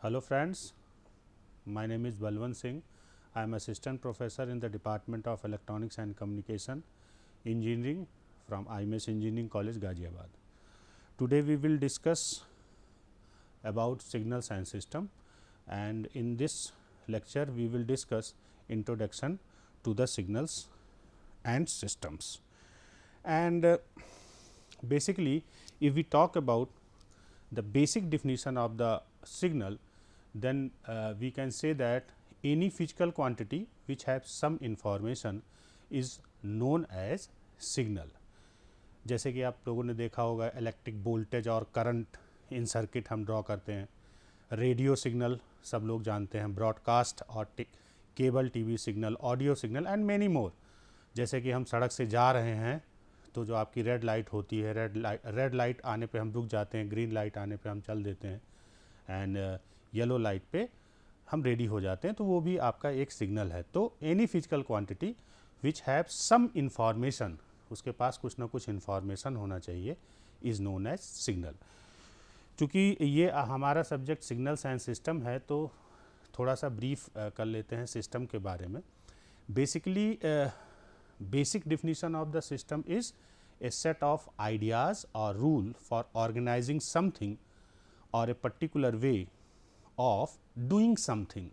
Hello friends, my name is Balwant Singh. I am assistant professor in the Department of Electronics and Communication Engineering from IMS Engineering College, Ghaziabad. Today we will discuss about signals and system, and in this lecture we will discuss introduction to the signals and systems. And basically if we talk about the basic definition of the signal, then we can say that any physical quantity which has some information is known as signal. जैसे कि आप लोगों ने देखा होगा electric voltage और current in circuit हम draw करते हैं, रेडियो सिग्नल सब लोग जानते हैं, ब्रॉडकास्ट और cable TV signal, audio signal and many more. जैसे कि हम सड़क से जा रहे हैं तो जो आपकी रेड लाइट होती है, रेड लाइट आने पे हम रुक जाते हैं, ग्रीन लाइट आने पे हम चल देते हैं एंड येलो लाइट पे हम रेडी हो जाते हैं, तो वो भी आपका एक सिग्नल है. तो any physical quantity which have some information, उसके पास कुछ ना कुछ इंफॉर्मेशन होना चाहिए, इज़ नोन एज सिग्नल. चूँकि ये हमारा सब्जेक्ट सिग्नल्स एंड सिस्टम है तो थोड़ा सा ब्रीफ कर लेते हैं सिस्टम के बारे में. Basically basic definition of the system is a set of ideas or rule for organizing something or a particular way of doing something.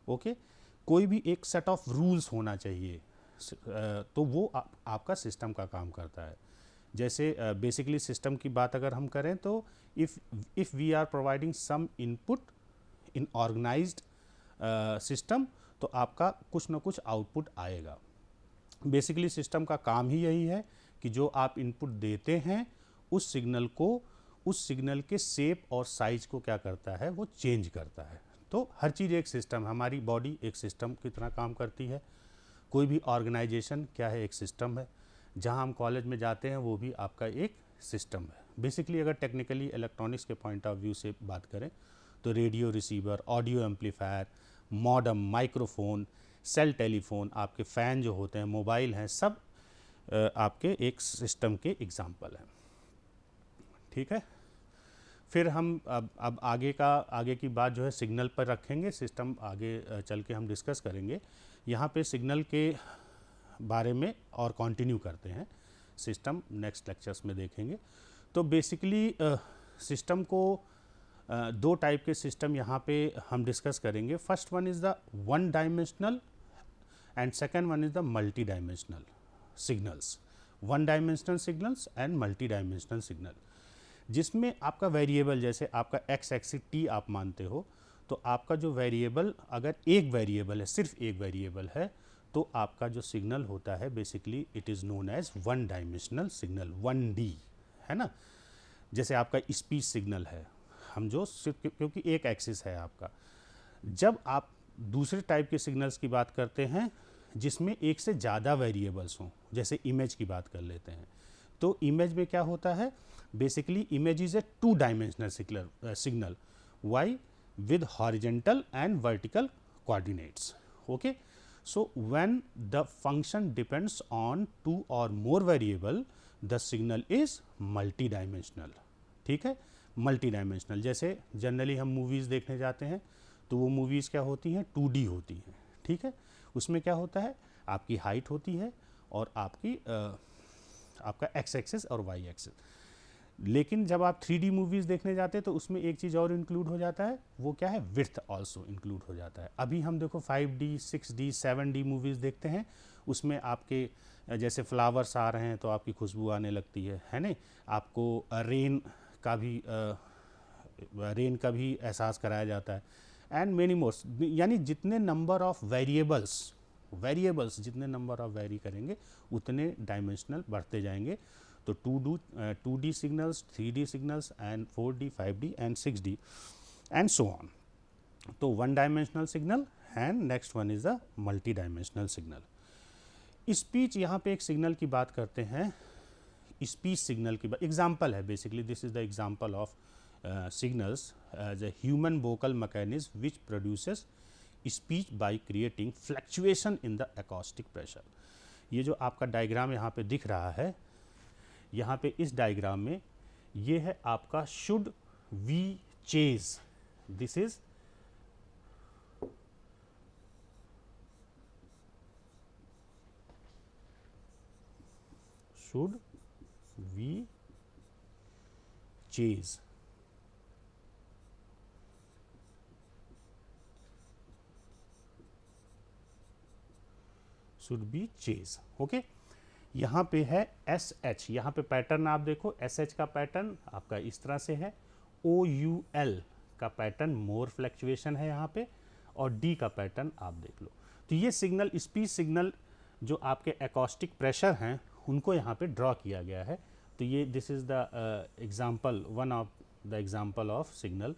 okay? कोई भी एक set of rules होना चाहिए, तो वो आपका सिस्टम का काम करता है. जैसे बेसिकली सिस्टम की बात अगर हम करें तो if we are providing some input in organised system, तो आपका कुछ ना कुछ आउटपुट आएगा. बेसिकली सिस्टम का काम ही यही है कि जो आप इनपुट देते हैं उस सिग्नल के शेप और साइज को क्या करता है, वो चेंज करता है. तो हर चीज़ एक सिस्टम, हमारी बॉडी एक सिस्टम की तरह काम करती है. कोई भी ऑर्गेनाइजेशन क्या है, एक सिस्टम है. जहां हम कॉलेज में जाते हैं वो भी आपका एक सिस्टम है. बेसिकली अगर टेक्निकली इलेक्ट्रॉनिक्स के पॉइंट ऑफ व्यू से बात करें तो radio receiver, audio amplifier, modem, microphone, cell telephone, आपके फ़ैन जो होते हैं, मोबाइल हैं, सब आपके एक सिस्टम के एग्जाम्पल हैं. ठीक है. फिर हम अब आगे की बात जो है सिग्नल पर रखेंगे, सिस्टम आगे चल के हम डिस्कस करेंगे. यहाँ पे सिग्नल के बारे में और कंटिन्यू करते हैं, सिस्टम नेक्स्ट लेक्चर्स में देखेंगे. तो बेसिकली सिस्टम को दो टाइप के सिस्टम यहाँ पे हम डिस्कस करेंगे. First one is the one dimensional and second one is the multi dimensional signals. One dimensional signals and multi dimensional signal, जिसमें आपका वेरिएबल, जैसे आपका एक्स एक्सिस टी आप मानते हो, तो आपका जो वेरिएबल अगर एक वेरिएबल है, सिर्फ एक वेरिएबल है, तो आपका जो सिग्नल होता है basically it is known as one dimensional signal, 1D, है ना. जैसे आपका स्पीच सिग्नल है, हम जो सिर्फ क्योंकि एक एक्सिस है आपका. जब आप दूसरे टाइप के सिग्नल्स की बात करते हैं जिसमें एक से ज़्यादा वेरिएबल्स हों, जैसे इमेज की बात कर लेते हैं, तो इमेज में क्या होता है, basically image is a 2 dimensional signal, Y with horizontal and vertical coordinates. okay, so when the function depends on 2 or more variable, the signal is multidimensional. ठीक है, मल्टी-डायमेंशनल. जैसे जनरली हम मूवीज़ देखने जाते हैं तो वो मूवीज़ क्या होती हैं, 2D होती हैं. ठीक है, उसमें क्या होता है, आपकी हाइट होती है और आपका एक्स एक्सिस और वाई एक्सिस. लेकिन जब आप 3D मूवीज़ देखने जाते हैं तो उसमें एक चीज़ और इंक्लूड हो जाता है, वो क्या है, विड्थ आल्सो इंक्लूड हो जाता है. अभी हम देखो 5D, 6D, 7D मूवीज़ देखते हैं, उसमें आपके जैसे फ्लावर्स आ रहे हैं तो आपकी खुशबू आने लगती है ना. आपको रेन का भी एहसास कराया जाता है एंड मेनी मोर्स. यानी जितने नंबर ऑफ वेरिएबल्स जितने नंबर ऑफ वेरी करेंगे उतने डायमेंशनल बढ़ते जाएंगे. तो 2D signals, 3D signals and 4D, 5D and 6D and so on. तो one dimensional signal and next one is the multi dimensional signal. Speech, यहाँ पे एक सिग्नल की बात करते हैं, स्पीच सिग्नल की एग्जाम्पल है. Basically this is the example of signals as a human vocal mechanism which produces speech by creating fluctuation in the acoustic pressure. ये जो आपका डायग्राम यहाँ पे दिख रहा है, यहाँ पे इस डायग्राम में ये है आपका should we chase this is should we chase, should be chase. Okay, यहाँ पे है एस एच, यहाँ पे पैटर्न आप देखो, एस एच का पैटर्न आपका इस तरह से है, ओ यू एल का पैटर्न मोर फ्लैक्चुएशन है यहाँ पे, और डी का पैटर्न आप देख लो. तो ये सिग्नल, स्पीच सिग्नल जो आपके एकॉस्टिक प्रेशर हैं उनको यहाँ पे ड्रॉ किया गया है. तो ये this is the example, one of the example of signal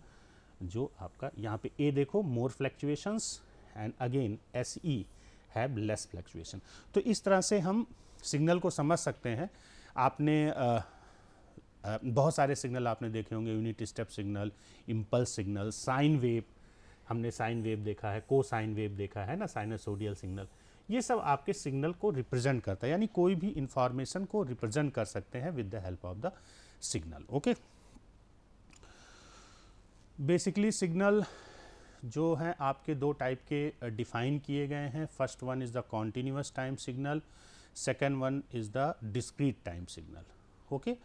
जो आपका यहाँ पे ए देखो, more fluctuations, and again S E have less fluctuation. तो इस तरह से हम सिग्नल को समझ सकते हैं. आपने बहुत सारे सिग्नल आपने देखे होंगे, unit step signal, impulse signal, sine wave, हमने साइन वेव देखा है, को साइन वेव देखा है ना, साइनसोडियल सिग्नल. ये सब आपके सिग्नल को रिप्रेजेंट करता है, यानी कोई भी इंफॉर्मेशन को रिप्रेजेंट कर सकते हैं with the help of the signal. Okay, basically signal जो हैं आपके दो टाइप के डिफाइन किए गए हैं. First one is the continuous time signal, second one is the discrete time signal. Okay,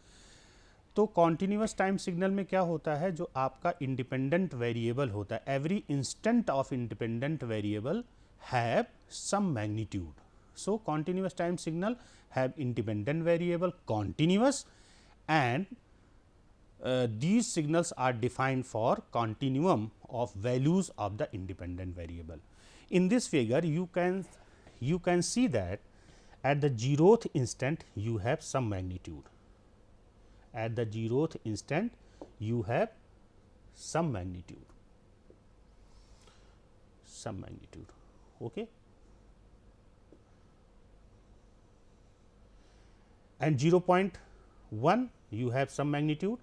तो कॉन्टीन्यूअस टाइम सिग्नल में क्या होता है, जो आपका इंडिपेंडेंट वेरिएबल होता है, every instant of independent variable have some magnitude. So continuous time signal have independent variable continuous, and these signals are defined for continuum of values of the independent variable. In this figure you can see that at the zeroth instant you have some magnitude. At the zeroth instant you have some magnitude. Okay, and 0.1 you have some magnitude,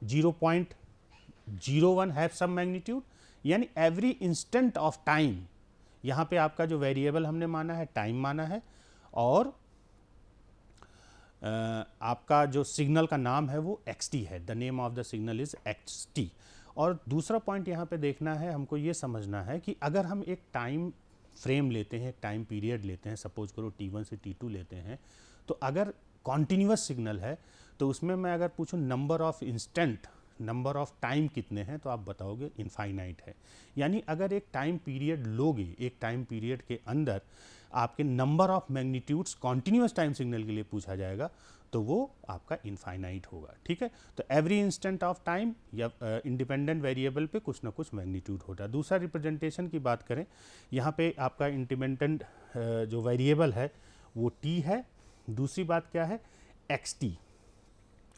0.01 have some magnitude. यानी every instant of time, यहाँ पे आपका जो variable हमने माना है time माना है, और आपका जो सिग्नल का नाम है वो xt है. The name of the signal is xt. और दूसरा पॉइंट यहाँ पे देखना है, हमको ये समझना है कि अगर हम एक टाइम फ्रेम लेते हैं, टाइम पीरियड लेते हैं, सपोज करो t1 से t2 लेते हैं, तो अगर कॉन्टीन्यूअस सिग्नल है तो उसमें मैं अगर पूछूं number of instant, number of time कितने हैं, तो आप बताओगे इनफाइनाइट है. यानी अगर एक टाइम पीरियड लोगे, एक टाइम पीरियड के अंदर आपके number of magnitudes continuous time signal के लिए पूछा जाएगा तो वो आपका इनफाइनाइट होगा. ठीक है, तो एवरी इंस्टेंट ऑफ टाइम या इंडिपेंडेंट वेरिएबल पे कुछ ना कुछ मैग्नीट्यूड होता है. दूसरा रिप्रेजेंटेशन की बात करें, यहाँ पे आपका इंडिपेंडेंट जो वेरिएबल है वो t है. दूसरी बात क्या है, xt,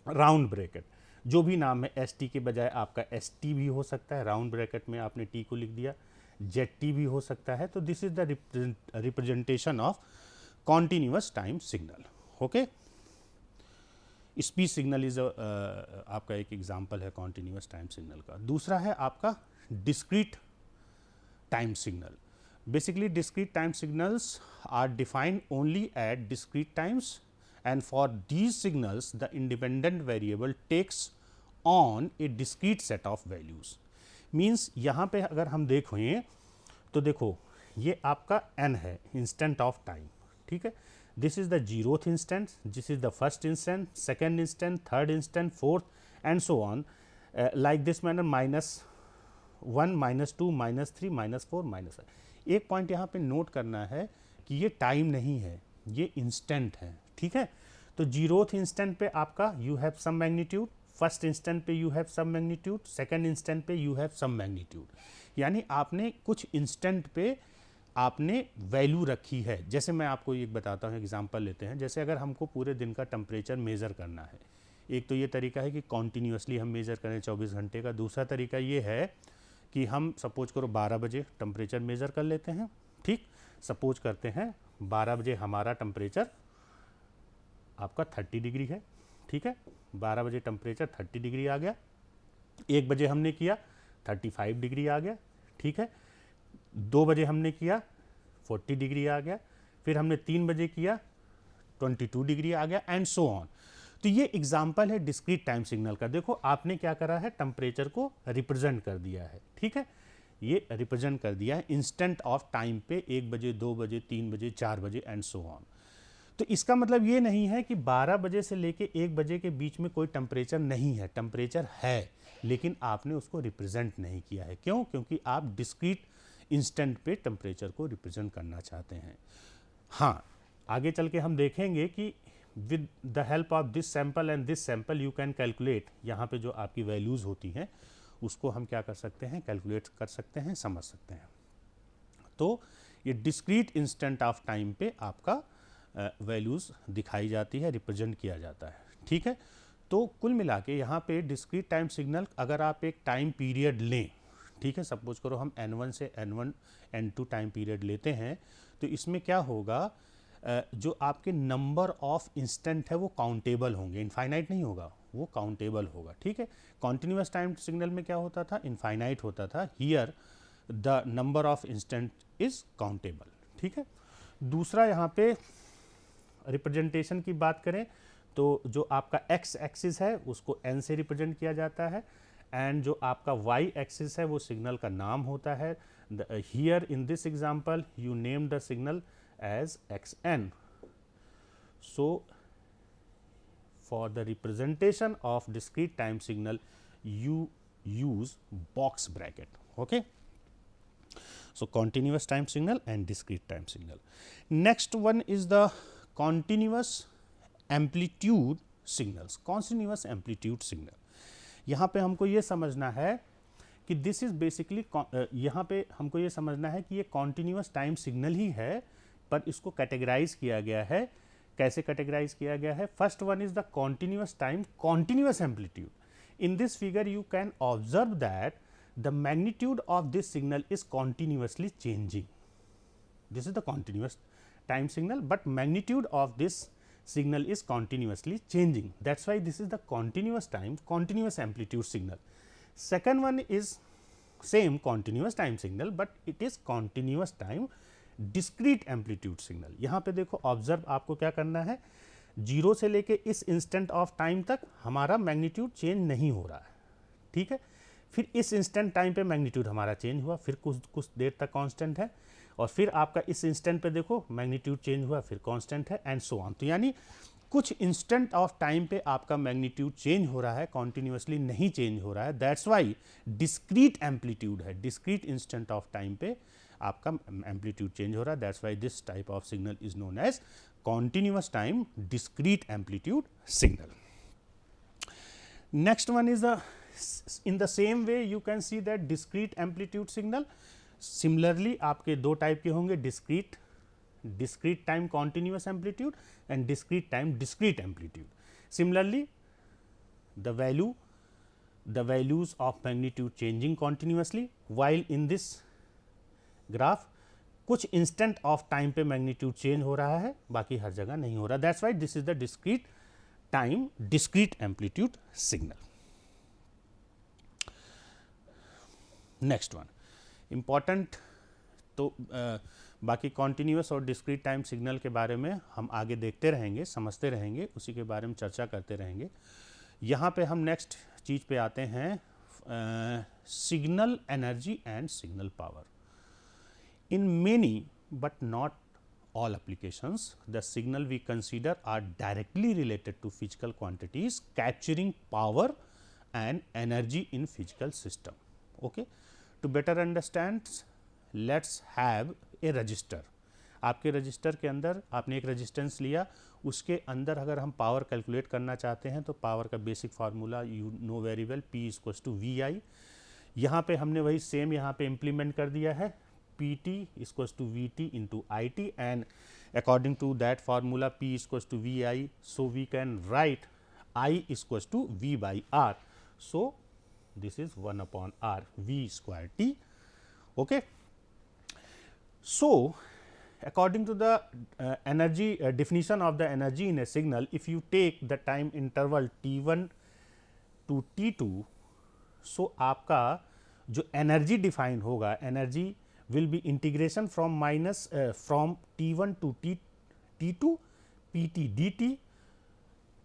राउंड ब्रैकेट, जो भी नाम है, st के बजाय आपका st भी हो सकता है, राउंड ब्रैकेट में आपने t को लिख दिया, zt भी हो सकता है. तो this is the representation of continuous time signal. Okay, speech signal is आपका एक एग्जांपल है कॉन्टीन्यूअस टाइम सिग्नल का. दूसरा है आपका discrete time signal. Basically discrete time signals are defined only at discrete times, and for these signals the independent variable takes on a discrete set of values. Means यहाँ पे अगर हम देखें तो देखो ये आपका n है, instant of time. ठीक है, this is the zeroth instant, this is the first instant, second instant, third instant, fourth and so on, like this manner, -1, -2, -3, -4, -5. एक पॉइंट यहाँ पे नोट करना है कि ये टाइम नहीं है, ये इंस्टेंट है. ठीक है, तो जीरोथ इंस्टेंट पे आपका you have some magnitude, first instant पे you have some magnitude, second instant पे यू हैव सम मैग्नीट्यूड. यानी आपने कुछ इंस्टेंट पे आपने वैल्यू रखी है. जैसे मैं आपको एक बताता हूँ, एग्जांपल लेते हैं. जैसे अगर हमको पूरे दिन का टेम्परेचर मेज़र करना है, एक तो ये तरीका है कि कॉन्टीन्यूसली हम मेज़र करें 24 घंटे का. दूसरा तरीका ये है कि हम सपोज करो 12 बजे टेम्परेचर मेज़र कर लेते हैं. ठीक, सपोज करते हैं 12 बजे हमारा टेम्परेचर आपका 30 डिग्री है. ठीक है, 12 बजे टेम्परेचर 30 डिग्री आ गया. 1 बजे हमने किया 35 डिग्री आ गया. ठीक है, 2 बजे हमने किया 40 डिग्री आ गया. फिर हमने 3 बजे किया 22 डिग्री आ गया, एंड सो ऑन. तो ये एग्जाम्पल है डिस्क्रीट टाइम सिग्नल का। देखो आपने क्या करा है, टेम्परेचर को रिप्रेजेंट कर दिया है, ठीक है, ये रिप्रेजेंट कर दिया है इंस्टेंट ऑफ टाइम पे 1 बजे, 2 बजे, 3 बजे, 4 बजे एंड सो ऑन। तो इसका मतलब ये नहीं है कि 12 बजे से लेके 1 बजे के बीच में कोई टेम्परेचर नहीं है, टेम्परेचर है, लेकिन आपने उसको रिप्रेजेंट नहीं किया है। क्यों? क्योंकि आप डिस्क्रीट इंस्टेंट पे टेम्परेचर को रिप्रेजेंट करना चाहते हैं। हाँ, आगे चल के हम देखेंगे कि with the help of this sample and this sample you can calculate, यहाँ पे जो आपकी वैल्यूज़ होती हैं उसको हम क्या कर सकते हैं, कैलकुलेट कर सकते हैं, समझ सकते हैं। तो ये डिस्क्रीट इंस्टेंट ऑफ टाइम पे आपका वैल्यूज़ दिखाई जाती है, रिप्रेजेंट किया जाता है, ठीक है। तो कुल मिला के यहाँ पे डिस्क्रीट टाइम सिग्नल, अगर आप एक टाइम पीरियड लें, ठीक है, सपोज करो हम n1 से n1 n2 टाइम पीरियड लेते हैं, तो इसमें क्या होगा, जो आपके नंबर ऑफ इंस्टेंट है वो काउंटेबल होंगे, इनफाइनाइट नहीं होगा, वो काउंटेबल होगा, ठीक है। कॉन्टिन्यूस टाइम सिग्नल में क्या होता था, इनफाइनाइट होता था, here the number of instant is countable, ठीक है। दूसरा यहाँ पे रिप्रेजेंटेशन की बात करें तो जो आपका x एक्सिस है उसको n से रिप्रेजेंट किया जाता है, एंड जो आपका y एक्सिस है वो सिग्नल का नाम होता है। Here in this example you name the signal as xn। So for the representation of discrete time signal you use box bracket, okay. So continuous time signal and discrete time signal. Next one is the continuous amplitude signals, continuous amplitude signal। यहाँ पे हमको ये समझना है कि this is basically, यहाँ पे हमको ये समझना है कि ये कॉन्टिन्यूस टाइम सिग्नल ही है, पर इसको कैटेगराइज किया गया है। कैसे कैटेगराइज किया गया है? First one is the continuous time continuous amplitude. In this figure you can observe that the magnitude of this signal is continuously changing. This is the continuous time signal, but magnitude of this signal is continuously changing. That's why this is the continuous time continuous amplitude signal. Second one is same continuous time signal, but it is continuous time discrete amplitude signal. यहाँ पे देखो observe आपको क्या करना है, 0 से लेके इस इंस्टेंट ऑफ टाइम तक हमारा मैग्नीट्यूड चेंज नहीं हो रहा है, ठीक है। फिर इस इंस्टेंट टाइम पे मैग्नीट्यूड हमारा चेंज हुआ, फिर कुछ देर तक कांस्टेंट है, और फिर आपका इस इंस्टेंट पे देखो मैग्नीट्यूड चेंज हुआ, फिर कांस्टेंट है, एंड सो ऑन। तो यानी कुछ इंस्टेंट ऑफ टाइम पे आपका मैग्नीट्यूड चेंज हो रहा है, कॉन्टिन्यूसली नहीं चेंज हो रहा है। दैट्स वाई डिस्क्रीट एम्पलीट्यूड है, डिस्क्रीट इंस्टेंट ऑफ टाइम पे आपका एम्पलीट्यूड चेंज हो रहा है। That's why this type of signal is known as continuous time discrete amplitude signal. Next one is in the same way you can see that discrete amplitude signal. Similarly आपके दो type के होंगे, discrete time continuous amplitude and discrete time discrete amplitude. Similarly the values of magnitude changing continuously, while in this graph कुछ instant of time पे magnitude change हो रहा है, बाकी हर जगह नहीं हो रहा। That's why this is the discrete time discrete amplitude signal. Next one important, तो बाकी कॉन्टिन्यूस और डिस्क्रीट टाइम सिग्नल के बारे में हम आगे देखते रहेंगे, समझते रहेंगे, उसी के बारे में चर्चा करते रहेंगे। यहाँ पे हम नेक्स्ट चीज़ पे आते हैं, signal energy and signal power. In many but not all applications, the signal we consider are directly related to physical quantities capturing power and energy in physical system. Okay? To better understand, let's have a register. आपके register के अंदर आपने एक resistance लिया, उसके अंदर अगर हम पावर कैलकुलेट करना चाहते हैं तो पावर का basic formula you know very well, P equals to VI। यहाँ पे हमने वही सेम यहाँ पे इम्प्लीमेंट कर दिया है, PT equals to VT into IT, and according to that formula P equals to VI, so we can write I equals to V by R. So this is 1 upon R, V square T. Okay. So according to the energy definition of the energy in a signal, if you take the time interval T1 to T2, so आपका जो energy define होगा, energy will be integration from from T1 to T2 PT dt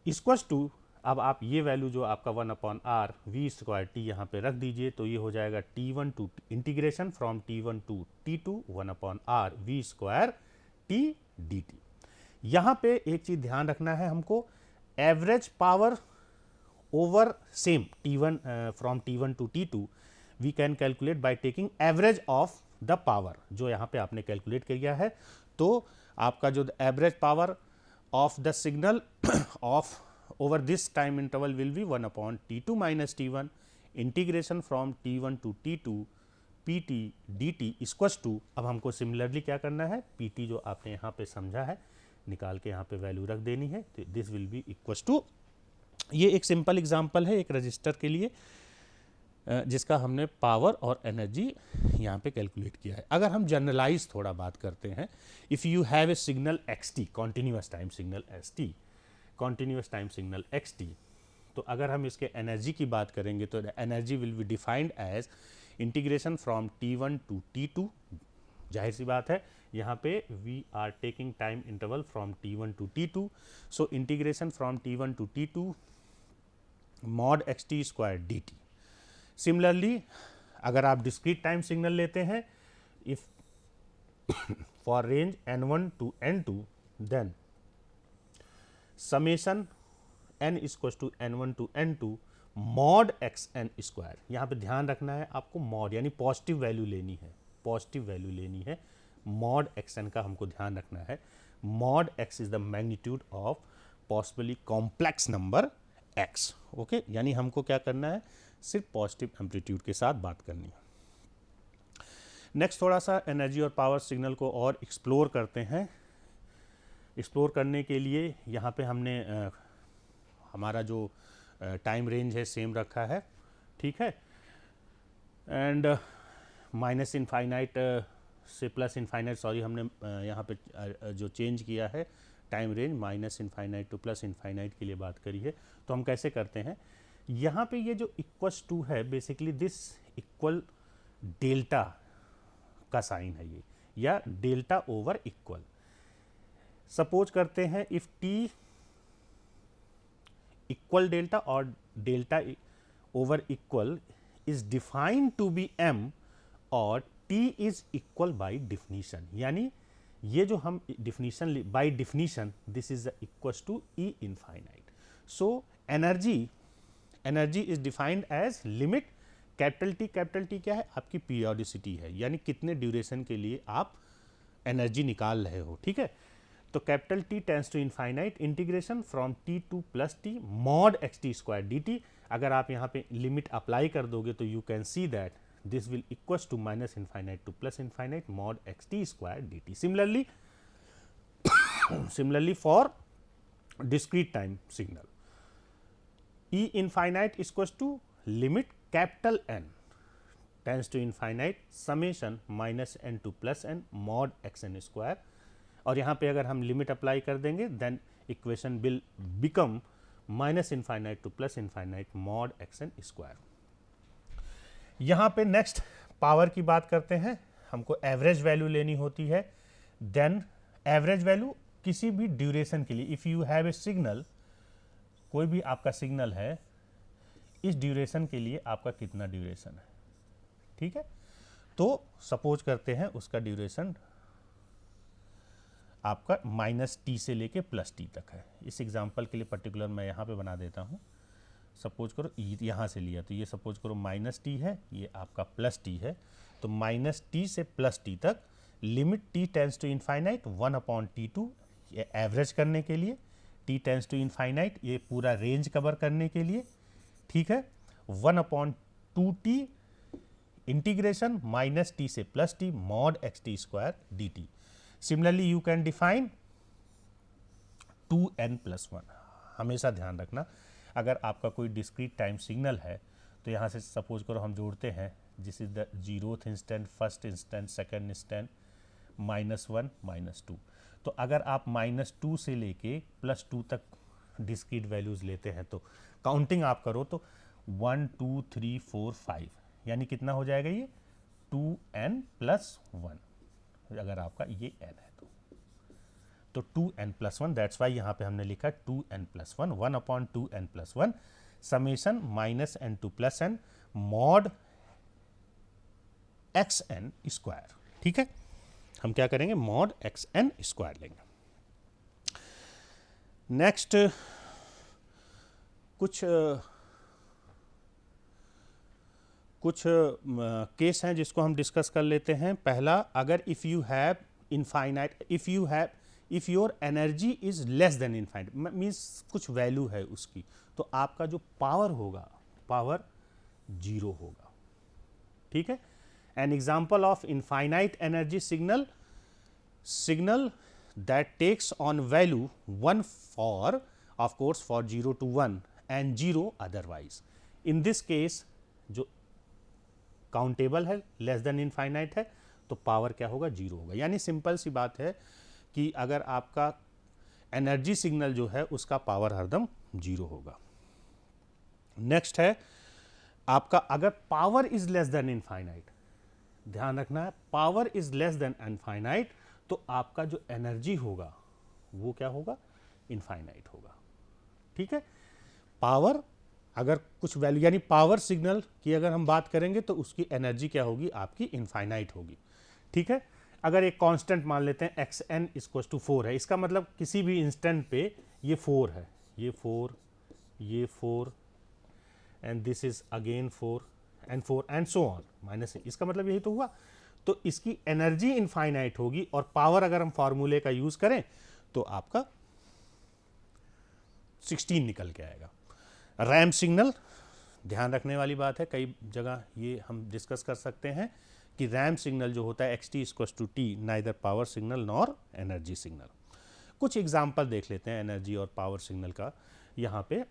equals to, अब आप ये value जो आपका 1/r V square T यहाँ पे रख दीजिए, तो ये हो जाएगा T1 to integration from T1 to T2 1/r V square T D T. यहाँ पे एक चीज़ ध्यान रखना है हमको, average power over same T1 from T1 to T2 we can calculate by taking average of the power, जो यहाँ पे आपने कैलकुलेट किया है। तो आपका जो average power of the signal of over this time interval will be 1/T2 minus T1 integration from T1 to T2 PT dt equals to, अब हमको सिमिलरली क्या करना है, PT जो आपने यहाँ पे समझा है निकाल के यहाँ पे वैल्यू रख देनी है, तो this will be equals to, ये एक सिंपल एग्जांपल है एक रजिस्टर के लिए जिसका हमने पावर और एनर्जी यहाँ पे कैलकुलेट किया है। अगर हम जनरलाइज थोड़ा बात करते हैं, if you have a signal XT continuous time signal ST continuous time signal XT, तो अगर हम इसके एनर्जी की बात करेंगे तो energy will be defined as integration from T1 to T2, जाहिर सी बात है यहाँ पे we are taking time interval from T1 to T2, so integration from T1 to T2 mod XT square dt। Similarly अगर आप डिस्क्रीट टाइम सिग्नल लेते हैं, if for range N1 to N2 then summation n equal to N1 to N2 mod XN square. यहाँ पे ध्यान रखना है आपको, मॉड यानी पॉजिटिव वैल्यू लेनी है, पॉजिटिव वैल्यू लेनी है, मॉड XN का हमको ध्यान रखना है। Mod x is the magnitude of possibly complex number x, okay, यानी हमको क्या करना है, सिर्फ पॉजिटिव एम्पलीट्यूड के साथ बात करनी है। नेक्स्ट थोड़ा सा एनर्जी और पावर सिग्नल को और एक्सप्लोर करते हैं। एक्सप्लोर करने के लिए यहाँ पे हमने हमारा जो टाइम रेंज है सेम रखा है, ठीक है, एंड माइनस इनफाइनाइट से प्लस इनफाइनाइट, सॉरी हमने यहाँ पे जो चेंज किया है time range minus infinite to plus infinite के लिए बात करी है। तो हम कैसे करते हैं, यहाँ पे ये जो इक्वल्स टू है बेसिकली दिस इक्वल डेल्टा का साइन है ये, या डेल्टा ओवर इक्वल। सपोज करते हैं इफ T इक्वल डेल्टा और delta over equal is defined to be M और T is equal by definition, यानी ये जो हम definition by definition this is equals to E infinite. So energy is defined as limit capital T क्या है, आपकी periodicity है, यानी कितने ड्यूरेशन के लिए आप एनर्जी निकाल रहे हो, ठीक है। तो capital T tends to infinite integration from T2 plus T mod XT square dt। अगर आप यहाँ पे लिमिट अप्लाई कर दोगे तो you can see that this will equals to minus infinite to plus infinite mod XT square dt। Similarly for discrete time signal, E infinite equals to limit capital N tends to infinite summation minus n to plus n mod XN square, और यहाँ पे अगर हम limit apply कर देंगे then equation will become minus infinite to plus infinite mod XN square. यहाँ पे next power की बात करते हैं, हमको एवरेज वैल्यू लेनी होती है। देन एवरेज वैल्यू किसी भी ड्यूरेशन के लिए, if you have a signal, कोई भी आपका सिग्नल है, इस ड्यूरेशन के लिए आपका कितना ड्यूरेशन है, ठीक है। तो सपोज करते हैं उसका ड्यूरेशन आपका -T से लेके +T तक है। इस एग्जांपल के लिए पर्टिकुलर मैं यहाँ पे बना देता हूँ। सपोज करो यहाँ से लिया, तो ये सपोज करो -T है, ये आपका +T है, तो -T से +T तक limit T tends to infinite 1/T2, ये एवरेज करने के लिए, T टेंड्स टू इनफाइनाइट ये पूरा रेंज कवर करने के लिए, ठीक है, 1/2T इंटीग्रेशन -T से +T mod XT square dt। Similarly, you can define 2n+1। हमेशा ध्यान रखना, अगर आपका कोई डिस्क्रीट टाइम सिग्नल है तो यहाँ से सपोज करो हम जोड़ते हैं, जिस is the 0th instant, first instant, second instant, -1 -2। तो अगर आप -2 से लेके +2 तक डिस्क्रीट वैल्यूज़ लेते हैं तो काउंटिंग आप करो तो 1 2 3 4 5, यानी कितना हो जाएगा ये 2n+1, अगर आपका ये n है तो 2n+1, दैट्स वाई यहाँ पे हमने लिखा 2n+1, 1/2n+1 summation -n2 mod xn square. ठीक है, हम क्या करेंगे, मॉड xn स्क्वायर लेंगे। नेक्स्ट कुछ केस हैं जिसको हम डिस्कस कर लेते हैं। पहला, अगर if your energy is less than infinite, means कुछ वैल्यू है उसकी, तो आपका जो पावर होगा, पावर 0 होगा। ठीक है, an example of infinite energy signal that takes on value 1 for, of course, for 0 to 1 and 0 otherwise. In this case जो काउंटेबल है, लेस देन इनफाइनाइट है, तो पावर क्या होगा, 0 होगा। यानी सिंपल सी बात है कि अगर आपका एनर्जी सिग्नल जो है उसका पावर हरदम 0 होगा। नेक्स्ट है आपका, अगर power is less than infinite, ध्यान रखना है, power is less than infinite, तो आपका जो एनर्जी होगा वो क्या होगा, इनफाइनाइट होगा। ठीक है, पावर अगर कुछ वैल्यू, यानी पावर सिग्नल की अगर हम बात करेंगे तो उसकी एनर्जी क्या होगी, आपकी इनफाइनाइट होगी। ठीक है, अगर एक कांस्टेंट मान लेते हैं xn = 4 है, इसका मतलब किसी भी इंस्टेंट पे ये 4 है, ये 4, ये 4 and this is again 4 and so on -, इसका मतलब यही तो हुआ। तो इसकी एनर्जी इनफाइनाइट होगी, और पावर अगर हम फार्मूले का यूज करें तो आपका 16 निकल के आएगा। रैम सिग्नल, ध्यान रखने वाली बात है, कई जगह ये हम डिस्कस कर सकते हैं कि रैम सिग्नल जो होता है xt = t, neither power signal nor energy signal. कुछ एग्जाम्पल देख लेते हैं एनर्जी और पावर सिग्नल का यहाँ पे।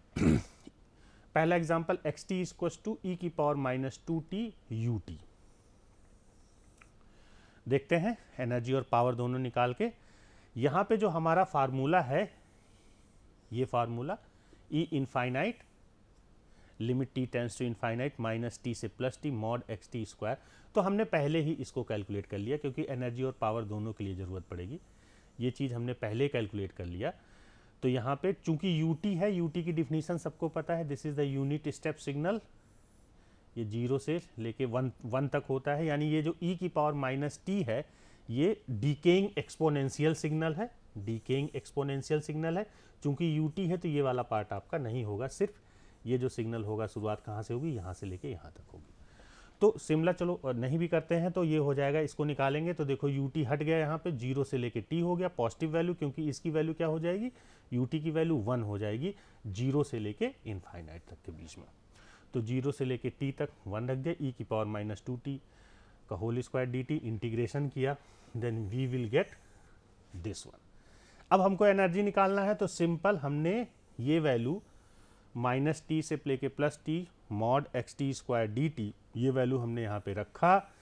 पहला एग्जाम्पल, xt = e⁻⁻2t ut। देखते हैं एनर्जी और पावर दोनों निकाल के। यहाँ पे जो हमारा फार्मूला है, ये formula E infinite limit t tends to infinite -t से +t मॉड xt², तो हमने पहले ही इसको कैलकुलेट कर लिया, क्योंकि एनर्जी और पावर दोनों के लिए ज़रूरत पड़ेगी। ये चीज़ हमने पहले कैलकुलेट कर लिया। तो यहाँ पे चूंकि ut है, ut की डिफिनीशन सबको पता है, this is the unit step signal, ये 0 से लेके 1 तक होता है। यानी ये जो e⁻⁻t है, ये डीकेइंग एक्सपोनेंशियल सिग्नल है, डीकेइंग एक्सपोनेंशियल सिग्नल है। चूंकि ut है तो ये वाला पार्ट आपका नहीं होगा, सिर्फ ये जो सिग्नल होगा शुरुआत कहाँ से होगी, यहाँ से लेके यहाँ तक होगी। तो सिमिलर चलो नहीं भी करते हैं तो ये हो जाएगा, इसको निकालेंगे तो देखो ut हट गया, यहाँ पे 0 से लेके t हो गया पॉजिटिव वैल्यू, क्योंकि इसकी वैल्यू क्या हो जाएगी, ut की वैल्यू 1 हो जाएगी 0 से लेके इनफाइनाइट तक के बीच में। तो 0 से लेके t तक 1 रख दिया, e⁻⁻2t का होल स्क्वायर dt, इंटीग्रेशन किया, then we will get this one. अब हमको एनर्जी निकालना है, तो सिंपल हमने ये वैल्यू -t से लेके +t मॉड xt² dt, ये वैल्यू हमने यहाँ पे रखा,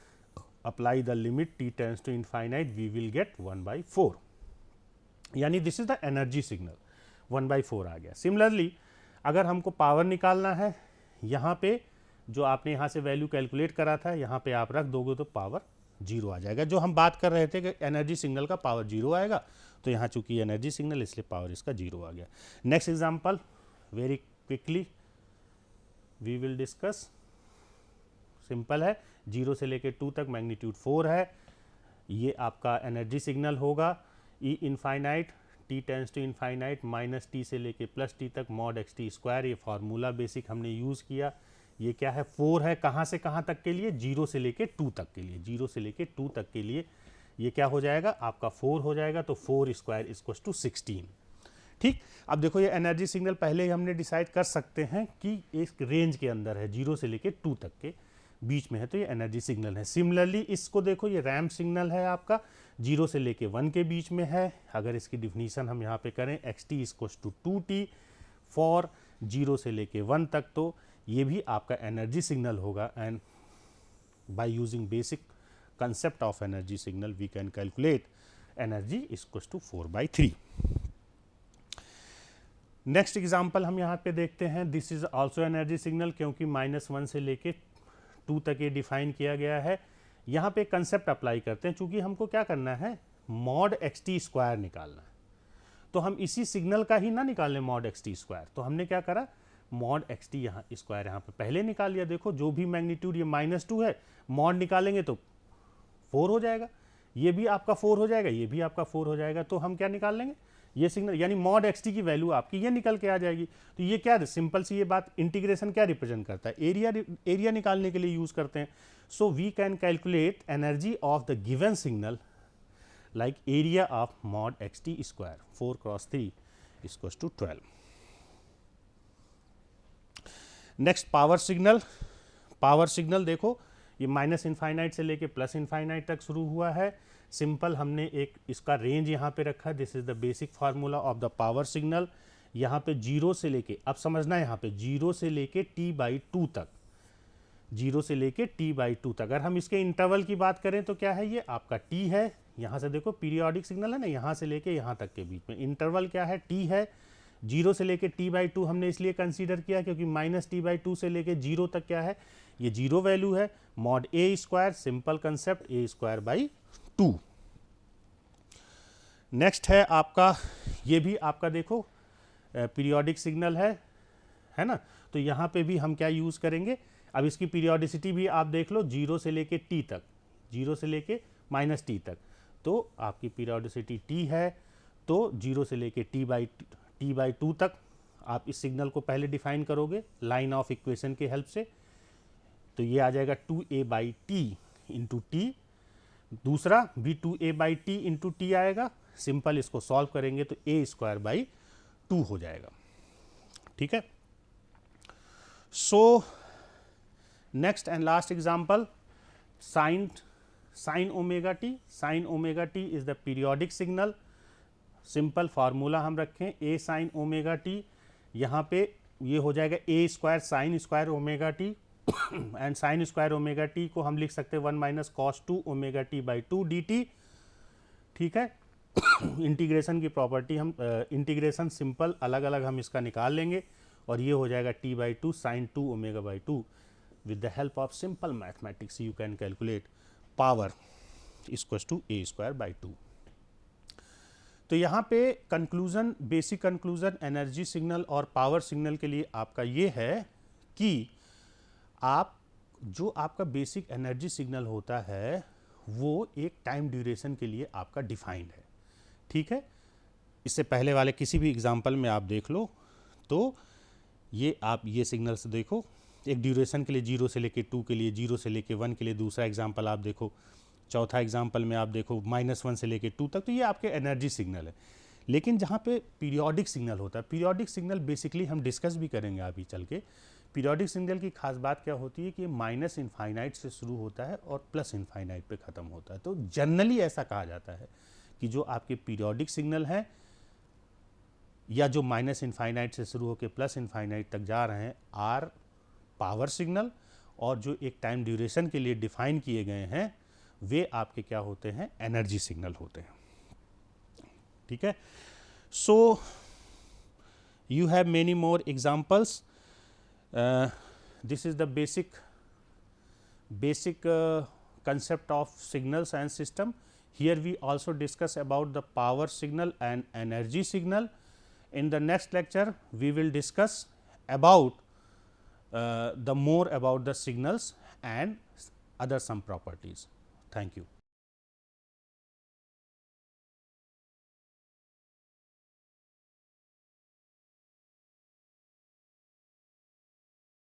apply the limit t tends to infinite, we will get 1/4, यानी this is the energy signal, 1/4 आ गया। सिमिलरली अगर हमको पावर निकालना है, यहाँ पे जो आपने यहाँ से वैल्यू कैलकुलेट करा था, यहाँ पे आप रख दोगे तो पावर 0 आ जाएगा। जो हम बात कर रहे थे कि एनर्जी सिग्नल का पावर 0 आएगा, तो यहाँ चूंकि एनर्जी सिग्नल इसलिए पावर इसका 0 आ गया। Next example, very quickly we will discuss. Simple है, 0 से लेके 2 तक मैग्नीट्यूड 4 है, ये आपका एनर्जी सिग्नल होगा। E infinite t tends to infinite -t से लेके +t तक मॉड xt², ये फार्मूला बेसिक हमने यूज़ किया। ये क्या है, 4 है, कहाँ से कहाँ तक के लिए, 0 से लेके 2 तक के लिए, 0 से लेके 2 तक के लिए ये क्या हो जाएगा, आपका 4 हो जाएगा। तो 4² = 16। ठीक, अब देखो ये एनर्जी सिग्नल पहले ही हमने डिसाइड कर सकते हैं कि इस रेंज के अंदर है, 0 से लेके 2 तक के बीच में है, तो ये एनर्जी सिग्नल है। सिमिलरली इसको देखो, ये रैम सिग्नल है आपका, 0 से लेके 1 के बीच में है। अगर इसकी डिफिनीशन हम यहाँ पे करें, xt = 2t फॉर 0 से लेके 1 तक, तो ये भी आपका एनर्जी सिग्नल होगा। And by using basic concept of energy signal we can calculate energy = 4/3। Next example हम यहाँ पे देखते हैं, this is also energy signal, क्योंकि -1 से लेके 2 तक ये डिफाइन किया गया है। यहाँ पे कंसेप्ट अप्लाई करते हैं, चूंकि हमको क्या करना है, मॉड xt² निकालना है। तो हम इसी सिग्नल का ही ना निकालें मॉड एक्स टी स्क्वायर, तो हमने क्या करा, मॉड एक्स टी यहाँ स्क्वायर यहाँ पे पहले निकाल लिया। देखो जो भी मैग्नीट्यूड ये -2 है, मॉड निकालेंगे तो 4 हो जाएगा, ये भी आपका 4 हो जाएगा, ये भी आपका 4 हो जाएगा। तो हम क्या निकाल लेंगे, ये सिग्नल यानी मॉड एक्स टी की वैल्यू आपकी ये निकल के आ जाएगी। तो ये क्या सिंपल सी ये बात, इंटीग्रेशन क्या रिप्रेजेंट करता है, एरिया निकालने के लिए यूज करते हैं। So we can calculate energy of the given signal like area of mod xt square 4 cross 3 is equals to 12. Next power signal, power signal देखो ये माइनस इनफाइनाइट से लेके प्लस इनफाइनाइट तक शुरू हुआ है। सिंपल हमने एक इसका रेंज यहाँ पे रखा है, this is the basic formula of the power signal. यहाँ पे 0 से लेके, अब समझना है यहाँ पे 0 से लेके t/2 तक, 0 से लेके t/2 तक। अगर हम इसके इंटरवल की बात करें तो क्या है, ये आपका t है, यहाँ से देखो पीरियोडिक सिग्नल है ना, यहाँ से लेके यहाँ तक के बीच में इंटरवल क्या है, t है। 0 से लेके t/2 हमने इसलिए कंसीडर किया क्योंकि -t/2 से लेके 0 तक क्या है, ये 0 वैल्यू है। Mod a square, simple concept, a²/2। Next है आपका, ये भी आपका देखो पीरियोडिक सिग्नल है ना, तो यहाँ पे भी हम क्या यूज़ करेंगे, अब इसकी पीरियोडिसिटी भी आप देख लो, 0 से लेके t तक, 0 से लेके -t तक, तो आपकी पीरियोडिसिटी t है। तो 0 से लेके t/2 तक आप इस सिग्नल को पहले डिफाइन करोगे लाइन ऑफ इक्वेशन के हेल्प से, तो ये आ जाएगा 2a/t इंटू टी। दूसरा भी 2a/t इंटू टी आएगा, सिंपल इसको सॉल्व करेंगे तो a²/2 हो जाएगा। ठीक है, so next and last example, sin omega T. sin omega T is the periodic signal. Simple formula हम रखें a sin ओमेगा टी, यहाँ पे ये हो जाएगा a² sin² omega T and sin² omega T को हम लिख सकते हैं 1 - cos 2 ओमेगा t/2 dt। ठीक है, इंटीग्रेशन की प्रॉपर्टी हम इंटीग्रेशन सिंपल अलग अलग हम इसका निकाल लेंगे और ये हो जाएगा t/2 sin 2 ओमेगा/2। with the help of simple mathematics you can calculate power is equals to a²/2। तो यहाँ पे conclusion, basic conclusion energy signal और पावर सिग्नल के लिए आपका ये है कि आप जो आपका बेसिक एनर्जी सिग्नल होता है वो एक टाइम ड्यूरेशन के लिए आपका डिफाइंड है। ठीक है, इससे पहले वाले किसी भी एग्जांपल में आप देख लो, तो ये आप ये सिग्नल से देखो एक ड्यूरेशन के लिए 0 से लेके 2 के लिए, 0 से लेके 1 के लिए। दूसरा एग्जांपल आप देखो, चौथा एग्जांपल में आप देखो -1 से लेके 2 तक, तो ये आपके एनर्जी सिग्नल है। लेकिन जहाँ पे पीरियोडिक सिग्नल होता है, पीरियोडिक सिग्नल बेसिकली हम डिस्कस भी करेंगे अभी चल के। पीरियोडिक सिग्नल की खास बात क्या होती है कि माइनस इनफाइनाइट से शुरू होता है और प्लस इनफाइनाइट पे ख़त्म होता है। तो जनरली ऐसा कहा जाता है कि जो आपके पीरियोडिक सिग्नल हैं या जो माइनस इनफाइनाइट से शुरू होकर प्लस इनफाइनाइट तक जा रहे हैं आर पावर सिग्नल, और जो एक टाइम ड्यूरेशन के लिए डिफाइन किए गए हैं वे आपके क्या होते हैं, एनर्जी सिग्नल होते हैं। ठीक है, so you have many more examples. This is the basic concept of signals and system. Here we also discuss about the power signal and energy signal. In the next lecture we will discuss about the more about the signals and other some properties. Thank you.